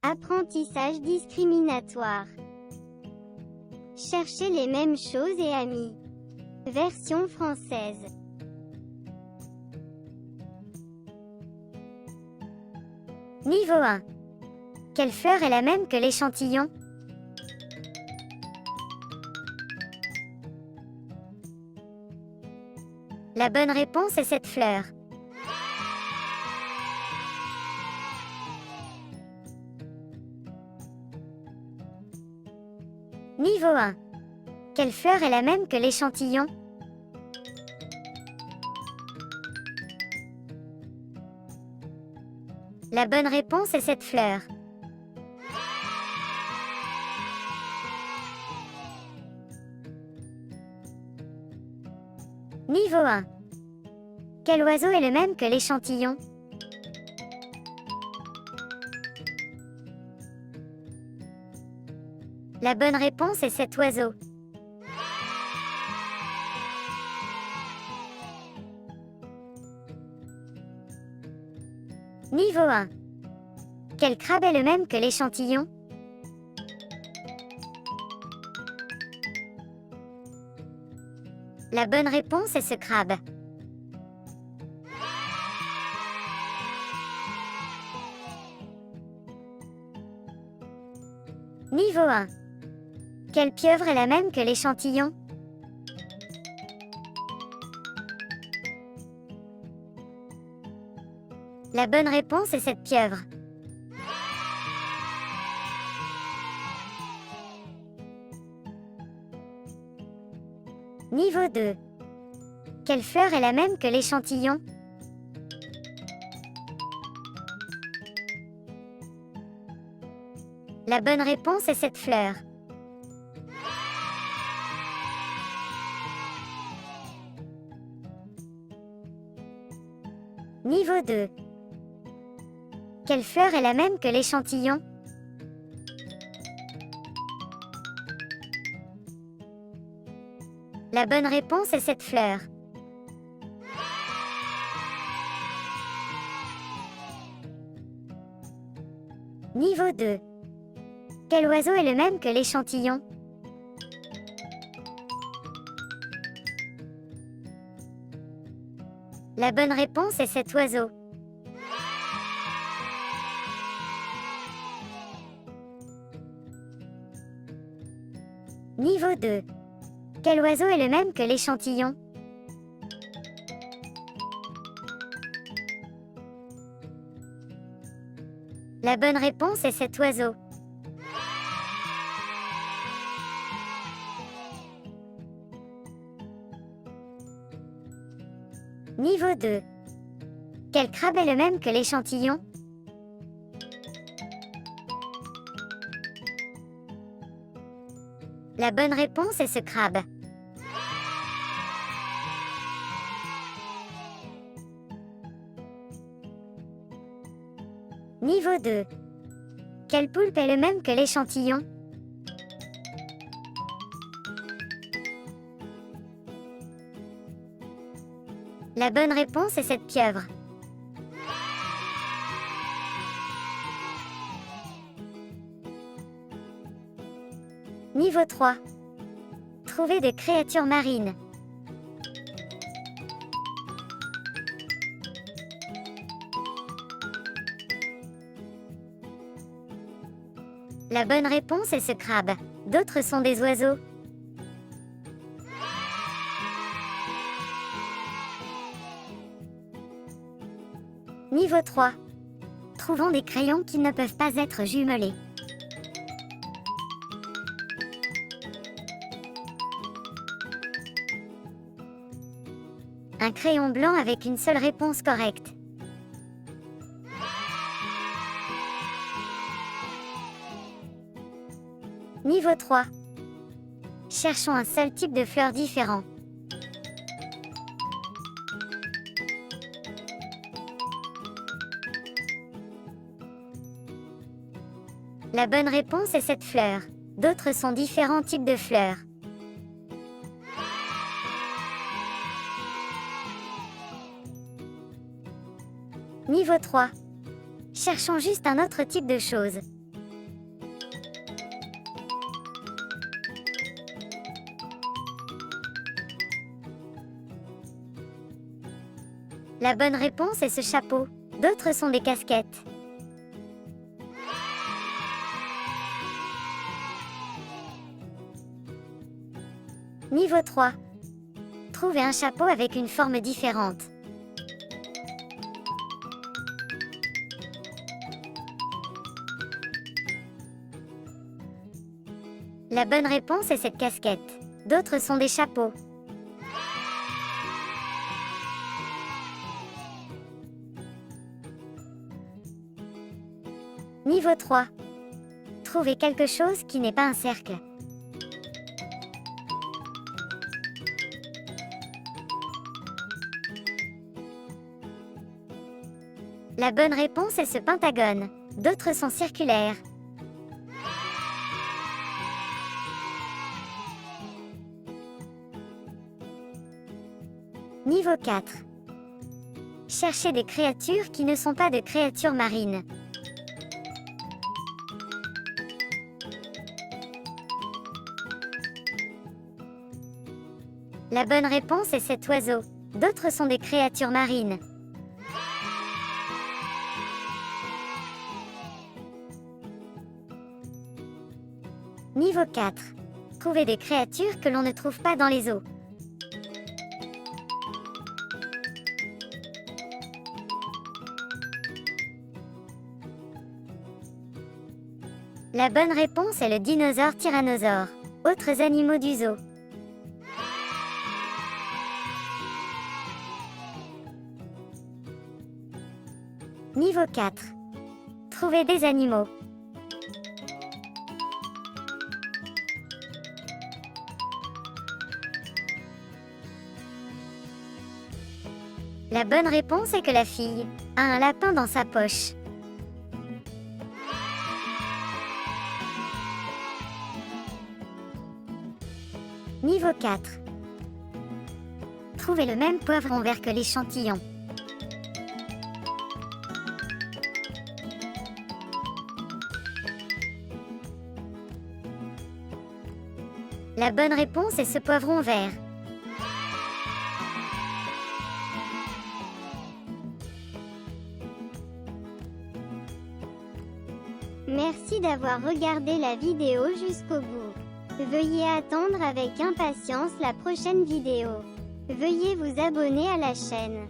Apprentissage discriminatoire. Chercher les mêmes choses et amis. Version française. Niveau 1. Quelle fleur est la même que l'échantillon? La bonne réponse est cette fleur. Niveau 1. Quelle fleur est la même que l'échantillon? La bonne réponse est cette fleur. Niveau 1. Quel oiseau est le même que l'échantillon? La bonne réponse est cet oiseau. Niveau 1. Quel crabe est le même que l'échantillon? La bonne réponse est ce crabe. Niveau 1. Quelle pieuvre est la même que l'échantillon? La bonne réponse est cette pieuvre. Niveau 2. Quelle fleur est la même que l'échantillon? La bonne réponse est cette fleur. Niveau 2. Quelle fleur est la même que l'échantillon? La bonne réponse est cette fleur. Niveau 2. Quel oiseau est le même que l'échantillon? La bonne réponse est cet oiseau. Niveau 2. Quel oiseau est le même que l'échantillon? La bonne réponse est cet oiseau. Niveau 2. Quel crabe est le même que l'échantillon? La bonne réponse est ce crabe. Niveau 2. Quel poulpe est le même que l'échantillon? La bonne réponse est cette pieuvre. Niveau 3. Trouver des créatures marines. La bonne réponse est ce crabe. D'autres sont des oiseaux. Niveau 3. Trouvons des crayons qui ne peuvent pas être jumelés. Un crayon blanc avec une seule réponse correcte. Niveau 3. Cherchons un seul type de fleurs différent. La bonne réponse est cette fleur. D'autres sont différents types de fleurs. Niveau 3. Cherchons juste un autre type de chose. La bonne réponse est ce chapeau. D'autres sont des casquettes. Niveau 3. Trouvez un chapeau avec une forme différente. La bonne réponse est cette casquette. D'autres sont des chapeaux. Niveau 3. Trouvez quelque chose qui n'est pas un cercle. La bonne réponse est ce pentagone. D'autres sont circulaires. Niveau 4. Cherchez des créatures qui ne sont pas de créatures marines. La bonne réponse est cet oiseau. D'autres sont des créatures marines. Niveau 4. Trouvez des créatures que l'on ne trouve pas dans les eaux. La bonne réponse est le dinosaure tyrannosaure. Autres animaux du zoo. Niveau 4. Trouvez des animaux. La bonne réponse est que la fille a un lapin dans sa poche. Niveau 4. Trouvez le même poivron vert que l'échantillon. La bonne réponse est ce poivron vert. Merci d'avoir regardé la vidéo jusqu'au bout. Veuillez attendre avec impatience la prochaine vidéo. Veuillez vous abonner à la chaîne.